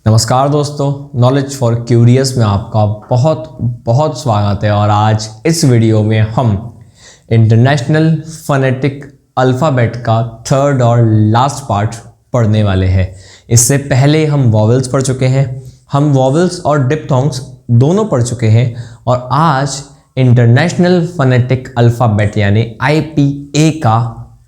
नमस्कार दोस्तों, knowledge for curious में आपका बहुत बहुत स्वागत है। और आज इस वीडियो में हम इंटरनेशनल फोनेटिक अल्फ़ाबेट का थर्ड और लास्ट पार्ट पढ़ने वाले हैं। इससे पहले हम वॉवेल्स पढ़ चुके हैं, हम वॉवेल्स और डिप्थोंग्स दोनों पढ़ चुके हैं। और आज इंटरनेशनल फोनेटिक अल्फ़ाबेट यानी IPA का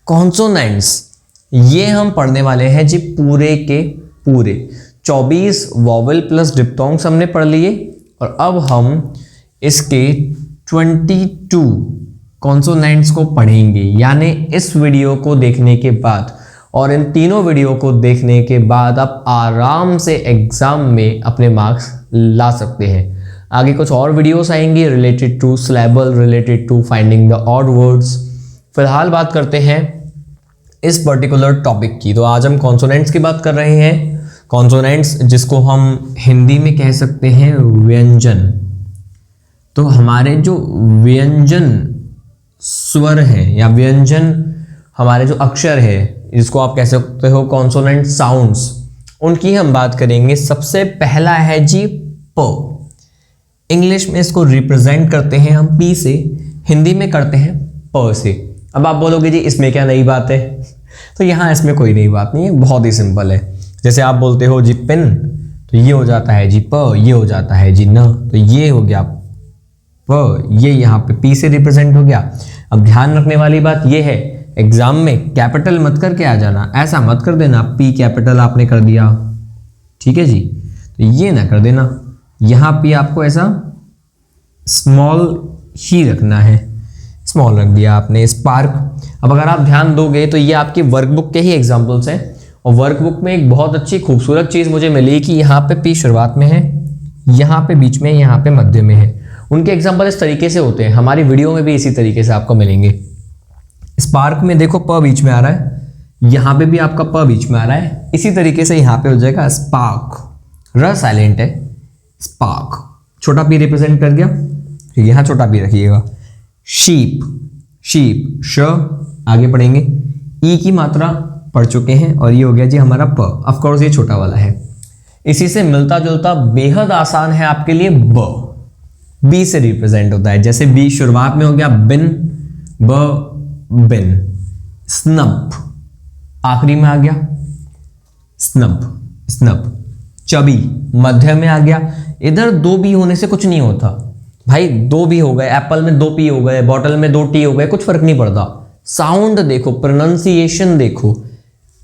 कॉन्सोनेंट्स ये हम पढ़ने वाले हैं जी। पूरे के पूरे 24 वॉवेल प्लस डिप्थोंग्स हमने पढ़ लिए और अब हम इसके 22 कॉन्सोनेंट्स को पढ़ेंगे। यानी इस वीडियो को देखने के बाद और इन तीनों वीडियो को देखने के बाद आप आराम से एग्जाम में अपने मार्क्स ला सकते हैं। आगे कुछ और वीडियोस आएंगी related to syllable, related to finding the odd words. फिलहाल बात करते हैं इस पर्टिकुलर टॉपिक की। तो आज हम कॉन्सोनेंट्स की बात कर रहे हैं। कॉन्सोनेंट्स जिसको हम हिंदी में कह सकते हैं व्यंजन। तो हमारे जो व्यंजन स्वर हैं या व्यंजन हमारे जो अक्षर है जिसको आप कह सकते हो कॉन्सोनेंट साउंड्स, उनकी हम बात करेंगे। सबसे पहला है जी प। इंग्लिश में इसको रिप्रेजेंट करते हैं हम पी से, हिंदी में करते हैं प से। अब आप बोलोगे जी इसमें क्या नई बात है? तो यहाँ इसमें कोई नई बात नहीं है, बहुत ही सिंपल है। जैसे आप बोलते हो जी पेन, तो ये हो जाता है जी प, ये हो जाता है जी न, तो ये हो गया प, ये यहाँ पे पी से रिप्रेजेंट हो गया। अब ध्यान रखने वाली बात ये है, एग्जाम में कैपिटल मत करके आ जाना, ऐसा मत कर देना पी कैपिटल आपने कर दिया, ठीक है जी, तो ये ना कर देना। यहाँ पे आपको ऐसा स्मॉल ही रखना है, स्मॉल रख दिया आपने स्पार्क। अब अगर आप ध्यान दोगे तो ये आपकी वर्कबुक के ही एग्जाम्पल्स हैं। और वर्कबुक में एक बहुत अच्छी खूबसूरत चीज़ मुझे मिली कि यहाँ पे पी शुरुआत में है, यहाँ पे बीच में, यहाँ पे मध्य में है। उनके एग्जाम्पल इस तरीके से होते हैं, हमारी वीडियो में भी इसी तरीके से आपको मिलेंगे। स्पार्क में देखो प बीच में आ रहा है, यहाँ पे भी आपका प बीच में आ रहा है, इसी तरीके से यहाँ पे हो जाएगा स्पार्क। र साइलेंट है, स्पार्क छोटा पी रिप्रेजेंट कर गया, यहाँ छोटा पी रखिएगा। शीप, शीप श आगे पढ़ेंगे, ई की मात्रा पढ़ चुके हैं और ये हो गया जी हमारा प। ऑफ कोर्स ये छोटा वाला है। इसी से मिलता जुलता बेहद आसान है आपके लिए ब। बी से रिप्रेजेंट होता है, जैसे बी शुरुआत में हो गया बिन, ब बिन। स्नब आखिरी में आ गया, स्नब स्नब। चबी मध्य में आ गया। इधर दो बी होने से कुछ नहीं होता भाई, दो बी हो गए, एप्पल में दो पी हो गए, बॉटल में दो टी हो गए, कुछ फर्क नहीं पड़ता। साउंड देखो, प्रोनाउंसिएशन देखो।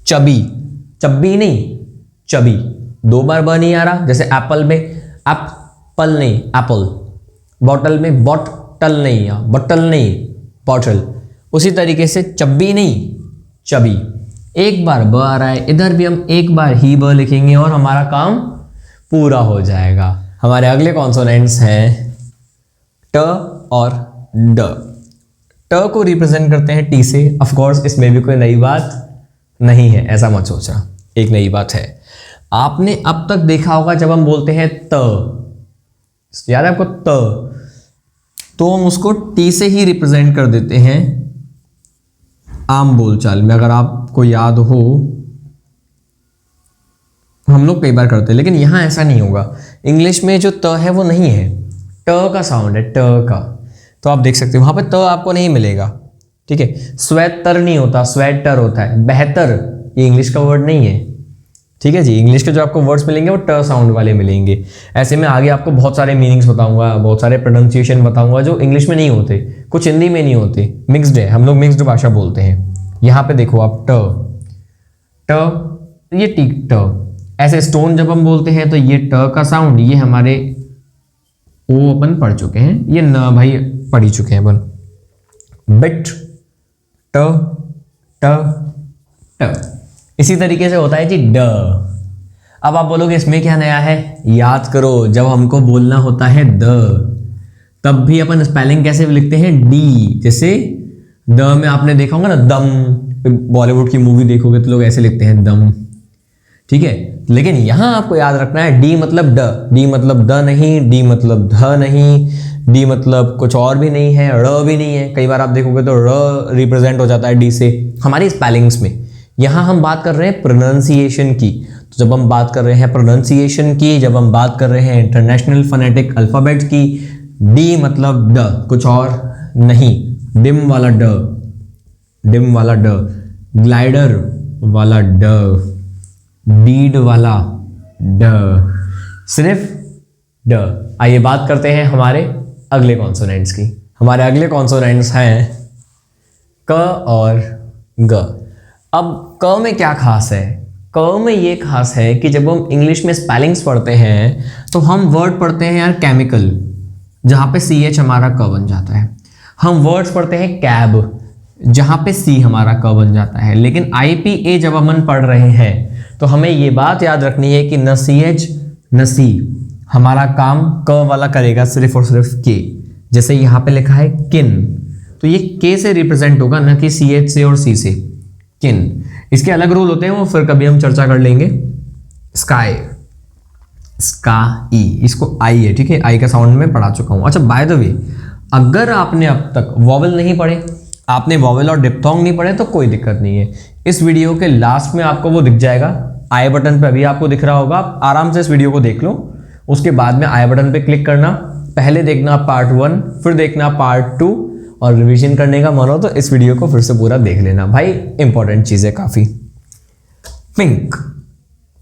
चबी, चब्बी नहीं चबी, दो बार ब नहीं आ रहा। जैसे एप्पल में एप्पल नहीं एप्पल, बॉटल में बॉटल नहीं या बॉटल नहीं बॉटल। उसी तरीके से चब्बी नहीं चबी, एक बार ब आ रहा है, इधर भी हम एक बार ही ब लिखेंगे और हमारा काम पूरा हो जाएगा। हमारे अगले कॉन्सोनेंट्स हैं ट और ड। ट को रिप्रेजेंट करते हैं टी से। ऑफ कोर्स इसमें भी कोई नई बात नहीं है, ऐसा मत सोचना, एक नई बात है। आपने अब तक देखा होगा जब हम बोलते हैं त, याद है आपको त, तो हम उसको टी से ही रिप्रेजेंट कर देते हैं आम बोलचाल में। अगर आपको याद हो, हम लोग कई बार करते हैं, लेकिन यहां ऐसा नहीं होगा। इंग्लिश में जो त है वो नहीं है, ट का साउंड है, ट का। तो आप देख सकते हो वहां पे त आपको नहीं मिलेगा, ठीक है। स्वेटर नहीं होता, स्वेटर होता है। बेहतर ये इंग्लिश का वर्ड नहीं है, ठीक है जी। इंग्लिश के जो आपको वर्ड्स मिलेंगे वो ट साउंड वाले मिलेंगे। ऐसे में आगे आपको बहुत सारे मीनिंग्स बताऊंगा, बहुत सारे प्रोनाउंसिएशन बताऊंगा जो इंग्लिश में नहीं होते, कुछ हिंदी में नहीं होते। मिक्सड है, हम लोग मिक्सड भाषा बोलते हैं। यहाँ पे देखो आप ट, ट ये टी ट। ऐसे स्टोन जब हम बोलते हैं तो ये ट का साउंड, ये हमारे ओ अपन पढ़ चुके हैं, ये न भाई पढ़ ही चुके हैं अपन। बिट ट ट ट। इसी तरीके से होता है जी ड। अब आप बोलोगे इसमें क्या नया है? याद करो, जब हमको बोलना होता है द, तब भी अपन स्पेलिंग कैसे लिखते हैं? डी। जैसे द में आपने देखा होगा ना दम, बॉलीवुड की मूवी देखोगे तो लोग ऐसे लिखते हैं दम, ठीक है। लेकिन यहां आपको याद रखना है डी मतलब ड, डी मतलब द नहीं, डी मतलब ध नहीं, डी मतलब कुछ और भी नहीं है, र भी नहीं है। कई बार आप देखोगे तो र रिप्रेजेंट हो जाता है डी से हमारी स्पेलिंग्स में। यहाँ हम बात कर रहे हैं प्रोनाउंसिएशन की, तो जब हम बात कर रहे हैं प्रोनाउंसिएशन की, जब हम बात कर रहे हैं इंटरनेशनल फोनेटिक अल्फ़ाबेट की, डी मतलब ड, कुछ और नहीं, डिम वाला ड, डिम वाला ड, ग्लाइडर वाला ड, डीड वाला ड, सिर्फ ड। आइए बात करते हैं हमारे अगले कॉन्सोनेंट्स की। हमारे अगले कॉन्सोनेंट्स हैं क और ग। अब क में क्या खास है? क में ये खास है कि जब हम इंग्लिश में स्पेलिंग्स पढ़ते हैं तो हम वर्ड पढ़ते हैं यार केमिकल, जहाँ पे सी एच हमारा क बन जाता है। हम वर्ड्स पढ़ते हैं कैब, जहाँ पे सी हमारा क बन जाता है। लेकिन IPA जब हम पढ़ रहे हैं तो हमें ये बात याद रखनी है कि न सी एच न सी, हमारा काम क वाला करेगा सिर्फ और सिर्फ के। जैसे यहाँ पे लिखा है किन, तो ये के से रिप्रेजेंट होगा, न कि सी एच से और सी से, किन। इसके अलग रूल होते हैं, वो फिर कभी हम चर्चा कर लेंगे। स्काई, स्काई, इसको आई है, ठीक है, आई का साउंड में पढ़ा चुका हूँ। अच्छा बाय द वे, अगर आपने अब तक वॉवेल नहीं पढ़े, आपने वॉवेल और डिप्थोंग नहीं पढ़े तो कोई दिक्कत नहीं है। इस वीडियो के लास्ट में आपको वो दिख जाएगा, आई बटन पे अभी आपको दिख रहा होगा। आप आराम से इस वीडियो को देख लो, उसके बाद में आई बटन पे क्लिक करना, पहले देखना पार्ट 1, फिर देखना पार्ट 2, और रिवीजन करने का मन हो तो इस वीडियो को फिर से पूरा देख लेना भाई, इंपॉर्टेंट चीज़ है काफ़ी। पिंक,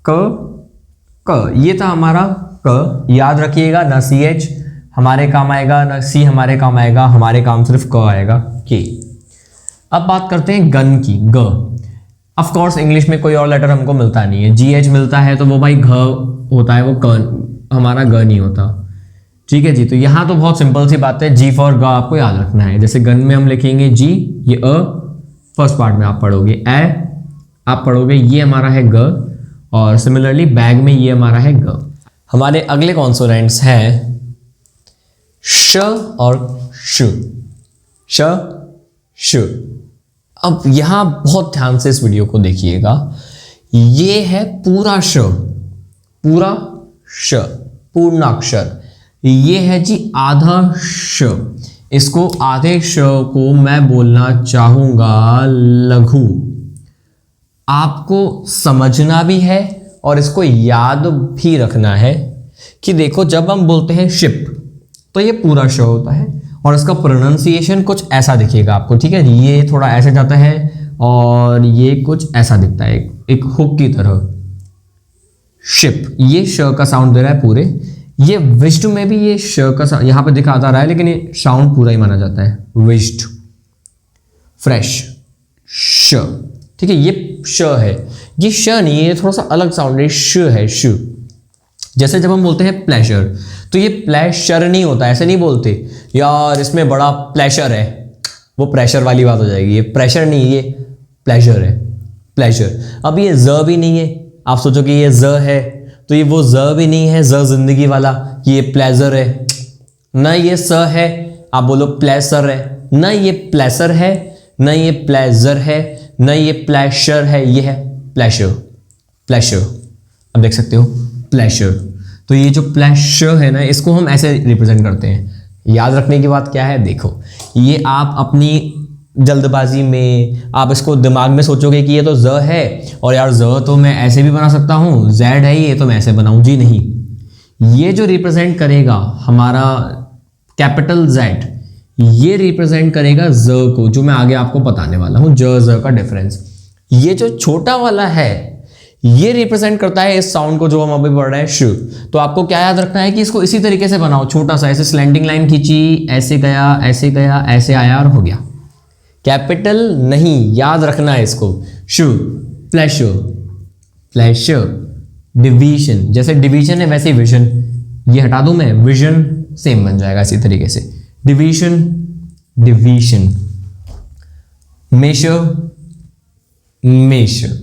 क, ये था हमारा क। याद रखिएगा, ना सी एच हमारे काम आएगा, ना सी हमारे काम आएगा, हमारे काम सिर्फ क आएगा, के। अब बात करते हैं गन की, ग। ऑफ कोर्स इंग्लिश में कोई और लेटर हमको मिलता नहीं है, GH मिलता है तो वो भाई घ होता है, वो क हमारा ग नहीं होता, ठीक है जी। तो यहाँ तो बहुत सिंपल सी बात है, जी फॉर ग आपको याद रखना है। जैसे गन में हम लिखेंगे जी, ये अ फर्स्ट पार्ट में आप पढ़ोगे, ए आप पढ़ोगे, ये हमारा है ग, और सिमिलरली बैग में ये हमारा है ग। हमारे अगले कॉन्सोनेंट्स हैं श और श, श, श। अब यहाँ बहुत ध्यान से इस वीडियो को देखिएगा, ये है पूरा श, पूरा श, पूर्णाक्षर। ये है जी आधा श, इसको आधे श को मैं बोलना चाहूंगा लघु। आपको समझना भी है और इसको याद भी रखना है कि देखो जब हम बोलते हैं शिप तो ये पूरा श होता है और इसका प्रोनाउंसिएशन कुछ ऐसा दिखेगा आपको, ठीक है। ये थोड़ा ऐसे जाता है और ये कुछ ऐसा दिखता है, एक हुक की तरह। शिप, ये श का साउंड दे रहा है पूरे। ये विश्ड में भी ये श का यहाँ पे दिखाता रहा है, लेकिन ये साउंड पूरा ही माना जाता है, विश्ड। फ्रेश, श, ठीक है, ये श है, ये श नहीं है, ये थोड़ा सा अलग साउंड है, श है, श। जैसे जब हम बोलते हैं प्लेजर तो ये प्लेशर नहीं होता, ऐसे नहीं बोलते यार इसमें बड़ा प्लेशर है, वो प्रेशर वाली बात हो जाएगी। ये प्रेशर नहीं, ये प्लेजर है, प्लेजर। अब ये ज भी नहीं है, आप सोचो कि ये ज है तो ये वो ज भी नहीं है, ज जिंदगी वाला, कि ये प्लेजर है ना, ये स है आप बोलो प्लेसर है ना, ये प्लेसर है ना, ये प्लेजर है ना, ये प्लेशर है, ये है प्लेशर, प्लेशर। अब देख सकते हो प्लेशर। तो ये जो प्लेशर है ना, इसको हम ऐसे रिप्रेजेंट करते हैं। याद रखने की बात क्या है, देखो ये आप अपनी जल्दबाजी में आप इसको दिमाग में सोचोगे कि ये तो ज है और यार ज तो मैं ऐसे भी बना सकता हूँ, जेड है ये तो मैं ऐसे बनाऊँ, जी नहीं। ये जो रिप्रेजेंट करेगा हमारा कैपिटल जेड, ये रिप्रेजेंट करेगा ज को, जो मैं आगे आपको बताने वाला हूँ, ज का डिफरेंस। ये जो छोटा वाला है ये रिप्रेजेंट करता है इस साउंड को जो हम अभी पढ़ रहे हैं, श। तो आपको क्या याद रखना है कि इसको इसी तरीके से बनाओ, छोटा सा ऐसे स्लैंडिंग लाइन खींची, ऐसे गया, ऐसे गया, ऐसे आया और हो गया। कैपिटल नहीं, याद रखना है इसको। शू, प्लेशर, प्लेशर। डिवीजन, जैसे डिवीजन है वैसे विजन, ये हटा दूं मैं, विजन सेम बन जाएगा इसी तरीके से। Division, division. Measure, measure.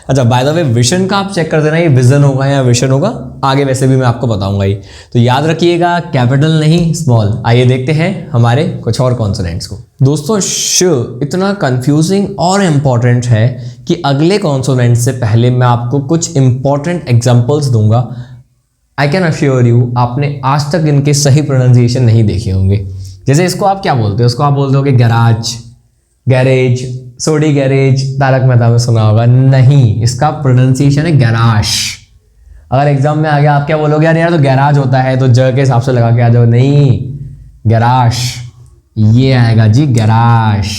अच्छा बाय द वे विजन का आप चेक कर देना, ये विजन होगा या विजन होगा, आगे वैसे भी मैं आपको बताऊंगा ही। तो याद रखिएगा कैपिटल नहीं स्मॉल। आइए देखते हैं हमारे कुछ और कॉन्सोनेंट्स को। दोस्तों श इतना कंफ्यूजिंग और इम्पॉर्टेंट है कि अगले कॉन्सोनेंट से पहले मैं आपको कुछ इंपॉर्टेंट एग्जाम्पल्स दूंगा। आई कैन अश्योर यू आपने आज तक इनके सही प्रोनाउंसिएशन नहीं देखे होंगे। जैसे इसको आप क्या बोलते हो, इसको आप बोलते हो गैराज, गैरेज, सोडी गैरेज, तारक मेहता में सुना होगा, नहीं, इसका प्रोनाउंसिएशन है गैराश, अगर एग्जाम में आ गया आप क्या बोलोगे, यार यार तो गैराज होता है, तो ज के हिसाब से लगा के आ जाओ, नहीं, गैराश, ये आएगा जी गैराश।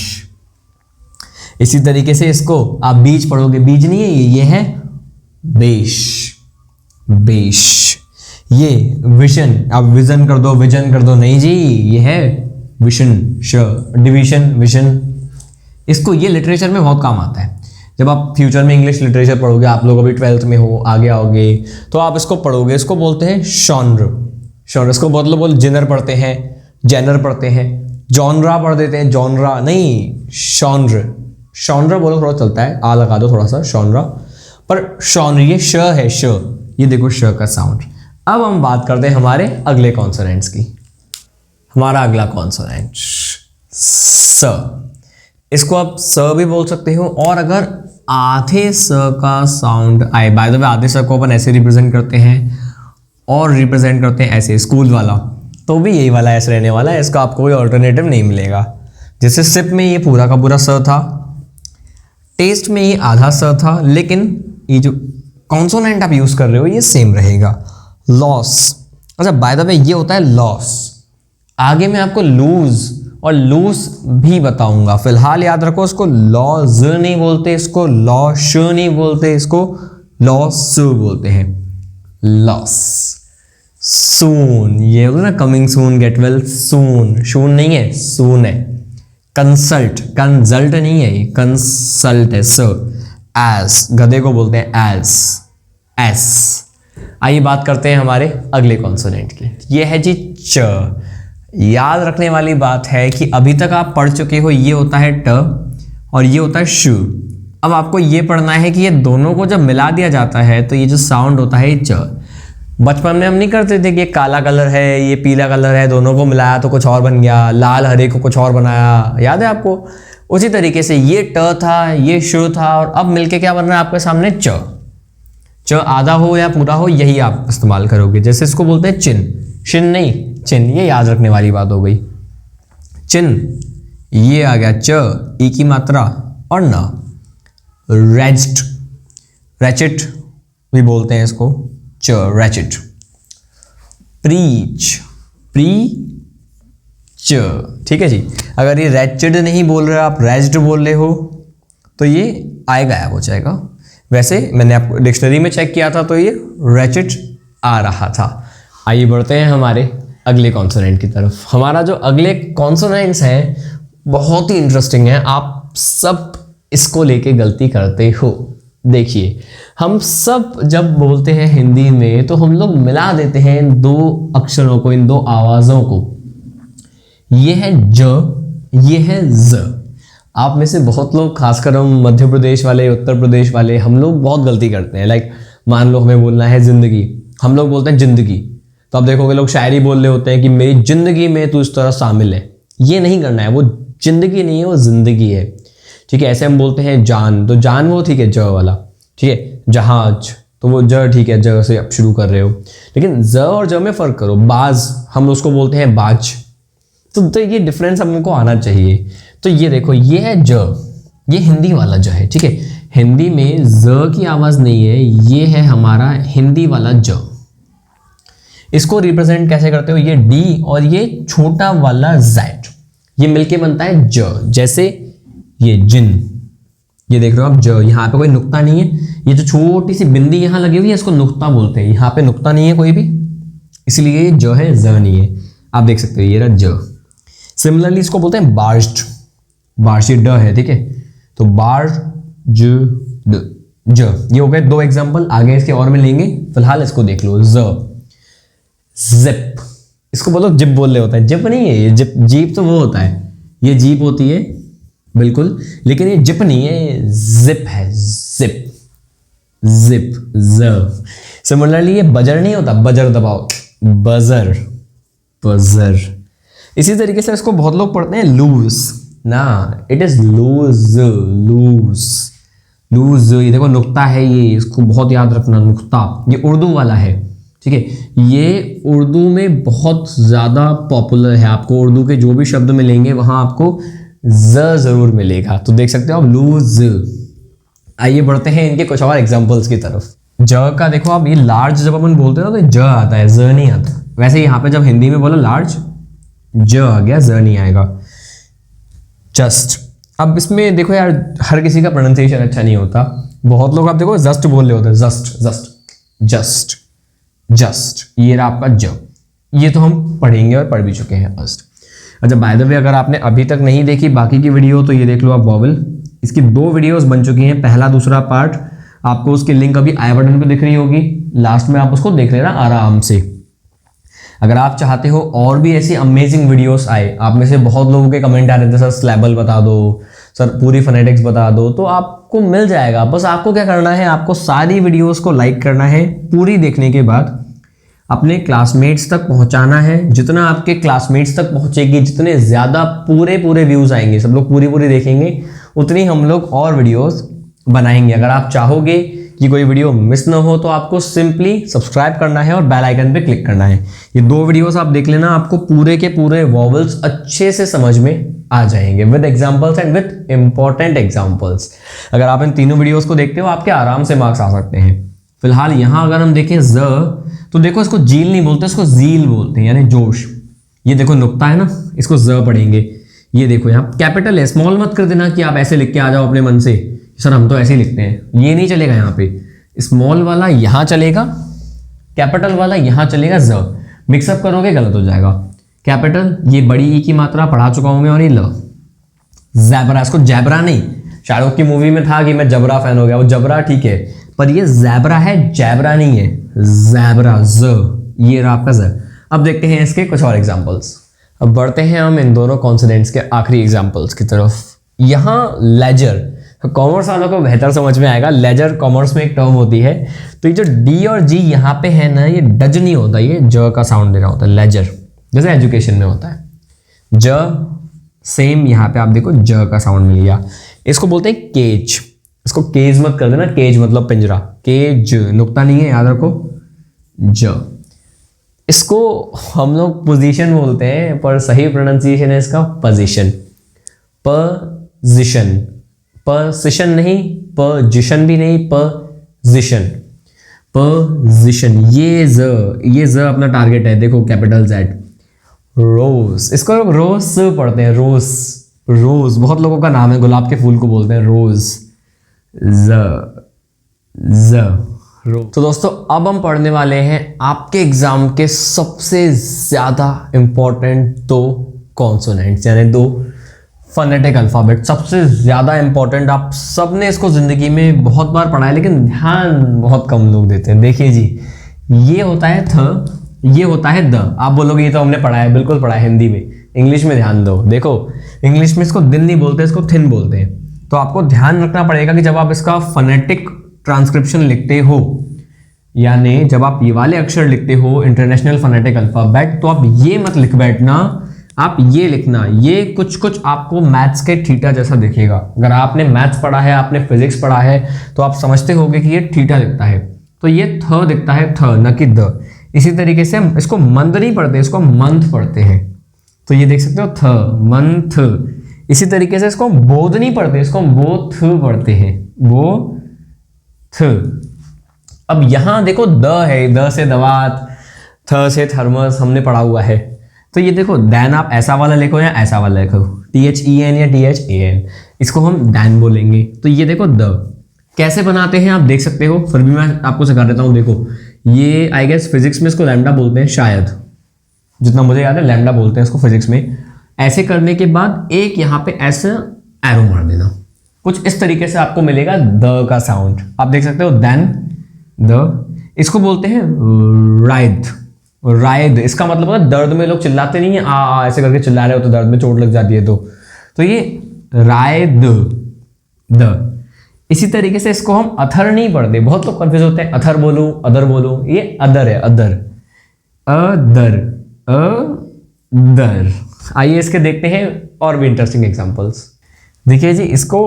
इसी तरीके से इसको आप बीज पढ़ोगे, बीज नहीं है ये है बेश, बेश। ये विजन, आप विजन कर दो, विजन कर दो, नहीं जी, ये है विशन, श, डिवीजन, विजन। इसको ये लिटरेचर में बहुत काम आता है। जब आप फ्यूचर में इंग्लिश लिटरेचर पढ़ोगे, आप लोग अभी 12th में हो, आगे आओगे तो आप इसको पढ़ोगे। इसको बोलते हैं शॉनर, शॉनर। इसको बहुत लोग बोल जिनर पढ़ते हैं, जेनर पढ़ते हैं, जॉनरा पढ़ देते हैं, जॉनरा नहीं, शॉनर, शॉनर बोलो थोड़ा चलता है, आ लगा दो थोड़ा सा, शॉनरा, पर शॉनर ये श है, श, ये देखो श का साउंड। अब हम बात करते हैं हमारे अगले कॉन्सोनेंट्स की। हमारा अगला कॉन्सोनेंट स, इसको आप स भी बोल सकते हो। और अगर आधे स का साउंड आए, बाय द वे आधे स को अपन ऐसे रिप्रेजेंट करते हैं और रिप्रेजेंट करते हैं ऐसे, स्कूल वाला, तो भी यही वाला ऐसे रहने वाला है, इसका आपको कोई ऑल्टरनेटिव नहीं मिलेगा। जैसे सिप में ये पूरा का पूरा स था, टेस्ट में ये आधा स था, लेकिन ये जो कॉन्सोनेंट आप यूज कर रहे हो ये सेम रहेगा। लॉस, अच्छा बाय द वे ये होता है लॉस। आगे मैं आपको लूज और लूज भी बताऊंगा, फिलहाल याद रखो इसको लॉज नहीं बोलते, इसको लॉश नहीं बोलते, इसको लॉस बोलते हैं, लॉस। सून, ये होगा ना coming soon, get well soon, शून नहीं है, सून है। कंसल्ट, कंसल्ट नहीं है, ये कंसल्ट है, स। एस, गधे को बोलते हैं एस, एस। आइए बात करते हैं हमारे अगले कॉन्सोनेंट की, ये है जी च। याद रखने वाली बात है कि अभी तक आप पढ़ चुके हो, ये होता है ट और ये होता है शु। अब आपको ये पढ़ना है कि ये दोनों को जब मिला दिया जाता है तो ये जो साउंड होता है ये च। बचपन में हम नहीं करते थे कि ये काला कलर है, ये पीला कलर है, दोनों को मिलाया तो कुछ और बन गया, लाल हरे को कुछ और बनाया, याद है आपको? उसी तरीके से ये ट था, ये शु था, और अब मिलके क्या बन रहा है आपके सामने च। च आधा हो या पूरा हो, यही आप इस्तेमाल करोगे। जैसे इसको बोलते हैं चिन, शिन नहीं, चिन, ये याद रखने वाली बात हो गई। चिन, ये आ गया च, ई की मात्रा और न। रेज्ड, रैचेट भी बोलते हैं इसको, च, रैचेट। प्रीच, प्री च, ठीक है जी। अगर ये रैचेड नहीं बोल रहे आप, रेज्ड बोल रहे हो, तो ये आएगा, गायब हो जाएगा। वैसे मैंने आपको डिक्शनरी में चेक किया था तो ये रैचेट आ रहा था। आइए बढ़ते हैं हमारे अगले कॉन्सोनेंट की तरफ। हमारा जो अगले कॉन्सोनेंट्स हैं बहुत ही इंटरेस्टिंग है, आप सब इसको लेके गलती करते हो। देखिए, हम सब जब बोलते हैं हिंदी में तो हम लोग मिला देते हैं इन दो अक्षरों को, इन दो आवाज़ों को। ये है ज, ये है ज। आप में से बहुत लोग, खासकर हम मध्य प्रदेश वाले, उत्तर प्रदेश वाले, हम लोग बहुत गलती करते हैं। लाइक मान लो हमें बोलना है जिंदगी, हम लोग बोलते हैं जिंदगी, तो आप देखोगे लोग शायरी बोल रहे होते हैं कि मेरी जिंदगी में तू इस तरह शामिल है। ये नहीं करना है, वो जिंदगी नहीं है, वो जिंदगी है, ठीक है। ऐसे हम बोलते हैं जान, तो जान वो ठीक है ज वाला, ठीक है। जहाज, तो वो ज ठीक है, ज से आप शुरू कर रहे हो, लेकिन ज और ज में फ़र्क करो। बाज, हम उसको बोलते हैं बाज, तो ये डिफरेंस हमको आना चाहिए। तो ये देखो, ये है ज, ये हिंदी वाला ज है, ठीक है। हिंदी में ज की आवाज़ नहीं है, ये है हमारा हिंदी वाला ज। इसको रिप्रेजेंट कैसे करते हो? ये डी और ये छोटा वाला जेड, ये मिलके बनता है ज। जैसे ये जिन, ये देख रहे हो आप ज, यहाँ पे कोई नुक्ता नहीं है, ये जो छोटी सी बिंदी यहाँ लगी हुई है इसको नुक्ता बोलते हैं। यहाँ पे नुक्ता नहीं है कोई भी, इसलिए ये ज है, ज नहीं है। आप देख सकते हो ये रहा ज। सिमिलरली इसको बोलते हैं बार्ज्ड, बार्ज ये ड है, ठीक है। तो बार्ज ड, ज। ये हो गए दो एग्जांपल, आगे इसके और में लेंगे, फिलहाल इसको देख लो। ज, जिप, इसको बोलो जिप बोल रहे होता है, जिप नहीं है ये, जिप, जीप तो वो होता है, ये जीप होती है बिल्कुल, लेकिन ये जिप नहीं है, जिप है, जिप, जिप, ज। सिमिलरली ये बजर नहीं होता, बजर दबाओ, बजर, बजर। इसी तरीके से इसको बहुत लोग पढ़ते हैं लूज, ना, it is loose, loose, loose. ये देखो नुक्ता है, ये इसको बहुत याद रखना, नुक्ता, ये उर्दू वाला है, ठीक है। ये उर्दू में बहुत ज़्यादा पॉपुलर है, आपको उर्दू के जो भी शब्द मिलेंगे वहाँ आपको ज ज़रूर मिलेगा, तो देख सकते हो आप लूज। आइए बढ़ते हैं इनके कुछ और एग्जाम्पल्स की तरफ। ज का देखो आप, ये लार्ज जब अपन बोलते हैं ना तो ज आता है, ज नहीं आता। वैसे यहाँ पे जब हिंदी में बोलो लार्ज, ज आ गया, ज नहीं आएगा। जस्ट, अब इसमें देखो यार, हर किसी का प्रोनाउंसिएशन अच्छा नहीं होता। बहुत लोग आप देखो जस्ट बोल रहे होते हैं, जस्ट जस्ट जस्ट जस्ट, ये रहा आपका ज। ये तो हम पढ़ेंगे और पढ़ भी चुके हैं जस्ट। अच्छा, बाय द वे, अगर आपने अभी तक नहीं देखी बाकी की वीडियो तो ये देख लो आप वॉवल। इसकी 2 वीडियोस बन चुकी हैं, पहला दूसरा पार्ट। आपको उसकी लिंक अभी आई बटन पे दिख रही होगी, लास्ट में आप उसको देख लेना आराम से। अगर आप चाहते हो और भी ऐसी अमेजिंग वीडियोस आए, आप में से बहुत लोगों के कमेंट आ रहे थे सर स्लैबल बता दो, सर पूरी फोनेटिक्स बता दो, तो आपको मिल जाएगा। बस आपको क्या करना है, आपको सारी वीडियोस को लाइक करना है, पूरी देखने के बाद अपने क्लासमेट्स तक पहुंचाना है। जितना आपके क्लासमेट्स तक पहुंचेगी, जितने ज़्यादा पूरे विव्यूज़ आएंगे, सब लोग पूरी देखेंगे, उतनी हम लोग और वीडियोस बनाएंगे। अगर आप चाहोगे कि कोई वीडियो मिस ना हो तो आपको सिंपली सब्सक्राइब करना है और बेल आइकन पे क्लिक करना है। ये 2 वीडियोस आप देख लेना, आपको पूरे के पूरे वॉवल्स अच्छे से समझ में आ जाएंगे, with examples and with important examples. अगर आप इन तीनों वीडियोस को देखते हो, आपके आराम से मार्क्स आ सकते हैं। फिलहाल यहाँ अगर हम देखें ज, तो देखो इसको जील नहीं बोलते, इसको जील बोलते हैं, यानी जोश। ये देखो नुक्ता है ना, इसको ज पढ़ेंगे। ये देखो यहाँ कैपिटल है, स्मॉल मत कर देना कि आप ऐसे लिख के आ जाओ अपने मन से, सर हम तो ऐसे ही लिखते हैं, ये नहीं चलेगा। यहाँ पे स्मॉल वाला यहाँ चलेगा, कैपिटल वाला यहाँ चलेगा, ज। मिक्सअप करोगे गलत हो जाएगा। कैपिटल, ये बड़ी ई की मात्रा पढ़ा चुका हूँ मैं, और ये ल। जैबरा, इसको जैबरा नहीं, शाहरुख की मूवी में था कि मैं जबरा फैन हो गया, वो जबरा ठीक है, पर ये जैबरा है, जैबरा नहीं है, जैबरा, ज। ये रहा आपका ज। अब देखते हैं इसके कुछ और एग्जाम्पल्स। अब बढ़ते हैं हम इन दोनों कॉन्सोनेंट्स के आखिरी एग्जाम्पल्स की तरफ। यहाँ लेजर, कॉमर्स वालों को बेहतर समझ में आएगा। लेजर कॉमर्स में एक टर्म होती है, तो ये जो डी और जी यहाँ पे है ना, ये डज नहीं होता, ये ज का साउंड दे रहा होता है, लेजर, जैसे एजुकेशन में होता है। ज सेम यहाँ पे आप देखो ज का साउंड मिल गया। इसको बोलते हैं केज, इसको केज मत कर देना, केज मतलब पिंजरा, केज नुक्ता नहीं है, याद रखो, ज। इसको हम लोग पोजीशन बोलते हैं, पर सही प्रोनाउंसिएशन है इसका पोजीशन, पोजीशन, पोजीशन नहीं, पोजीशन भी नहीं, पोजीशन, पोजीशन। ये ज अपना टारगेट है, देखो कैपिटल Z। रोज, इसको लोग रोज पढ़ते हैं, रोज, रोज बहुत लोगों का नाम है, गुलाब के फूल को बोलते हैं रोज, ज रोज। तो दोस्तों अब हम पढ़ने वाले हैं आपके एग्जाम के सबसे ज्यादा इंपॉर्टेंट 2 कॉन्सोनेंट्स, यानी 2 फोनेटिक अल्फाबेट। सबसे ज्यादा इंपॉर्टेंट, आप सबने इसको जिंदगी में बहुत बार पढ़ा है, लेकिन ध्यान बहुत कम लोग देते हैं। देखिए जी, ये होता है थ, ये होता है द। आप बोलोगे ये तो हमने पढ़ा है, बिल्कुल पढ़ा है हिंदी में। इंग्लिश में ध्यान दो, देखो इंग्लिश में इसको दिन नहीं बोलते, इसको थिन बोलते हैं। तो आपको ध्यान रखना पड़ेगा कि जब आप इसका फोनेटिक ट्रांसक्रिप्शन लिखते हो, यानी जब आप ये वाले अक्षर लिखते हो इंटरनेशनल फोनेटिक अल्फाबेट, तो आप ये मत लिख बैठना, आप ये लिखना। ये कुछ आपको मैथ्स के थीटा जैसा दिखेगा। अगर आपने मैथ्स पढ़ा है, आपने फिजिक्स पढ़ा है, तो आप समझते होंगे कि ये थीटा दिखता है, तो ये थ दिखता है, थ न कि द। इसी तरीके से हम इसको मंथ नहीं पढ़ते, इसको मंथ पढ़ते हैं, तो ये देख सकते हो थ, मंथ। इसी तरीके से इसको बोध नहीं पढ़ते, इसको बोथ पढ़ते हैं, बोथ। अब यहां देखो द है, द से दवात, थ से थर्मस हमने पढ़ा हुआ है। तो ये देखो दैन, आप ऐसा वाला लिखो या ऐसा वाला लिखो, THEN या THAN, इसको हम दैन बोलेंगे। तो ये देखो द कैसे बनाते हैं आप देख सकते हो, फिर भी मैं आपको सिखा देता हूँ। देखो ये आई गेस फिजिक्स में इसको लैम्डा बोलते हैं, शायद जितना मुझे याद है लैम्डा बोलते हैं इसको फिजिक्स में। ऐसे करने के बाद एक यहाँ पे ऐसे एरो मार देना, कुछ इस तरीके से आपको मिलेगा द का साउंड। आप देख सकते हो देन द। इसको बोलते हैं राइद, राइद इसका मतलब होता है दर्द में लोग चिल्लाते नहीं है, आ ऐसे करके चिल्ला रहे हो तो दर्द में चोट लग जाती है, तो ये रायद द। इसी तरीके से इसको हम अथर नहीं पढ़ते, बहुत लोग कंफ्यूज होते हैं, अथर बोलूं अदर बोलूं, ये अदर है, अदर, अदर, अदर। आइए इसके देखते हैं और भी इंटरेस्टिंग एग्जांपल्स। देखिए जी, इसको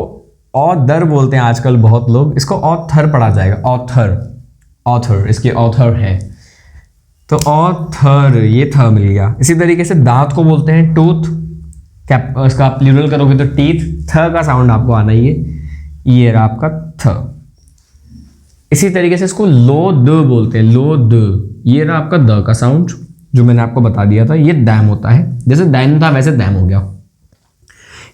ऑथर बोलते हैं आजकल बहुत लोग, इसको ऑथर पढ़ा जाएगा, ऑथर, ऑथर, इसके ऑथर है, तो ऑथर, ये थ मिल गया। इसी तरीके से दांत को बोलते हैं टूथ, कैप, इसका आप प्लूरल करोगे तो टीथ, थ का साउंड आपको आना ही है, ये रहा आपका थ। इसी तरीके से इसको लो द बोलते हैं, लो द। ये रहा आपका द का साउंड जो मैंने आपको बता दिया था, ये दैम होता है, जैसे दैन था वैसे दैम हो गया।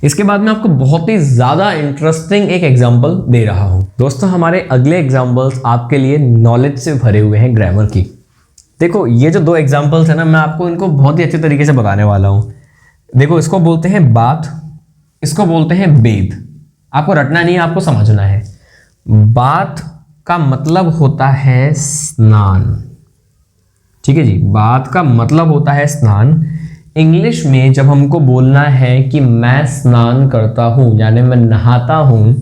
इसके बाद मैं आपको बहुत ही ज़्यादा इंटरेस्टिंग एक एग्जाम्पल दे रहा हूँ। दोस्तों हमारे अगले एग्जाम्पल्स आपके लिए नॉलेज से भरे हुए हैं ग्रामर की। देखो ये जो 2 एग्जाम्पल्स है ना, मैं आपको इनको बहुत ही अच्छे तरीके से बताने वाला हूँ। देखो इसको बोलते हैं बात, इसको बोलते हैं बेद। आपको रटना नहीं है, आपको समझना है। बात का मतलब होता है स्नान, ठीक है जी, बात का मतलब होता है स्नान। इंग्लिश में जब हमको बोलना है कि मैं स्नान करता हूं, यानी मैं नहाता हूं,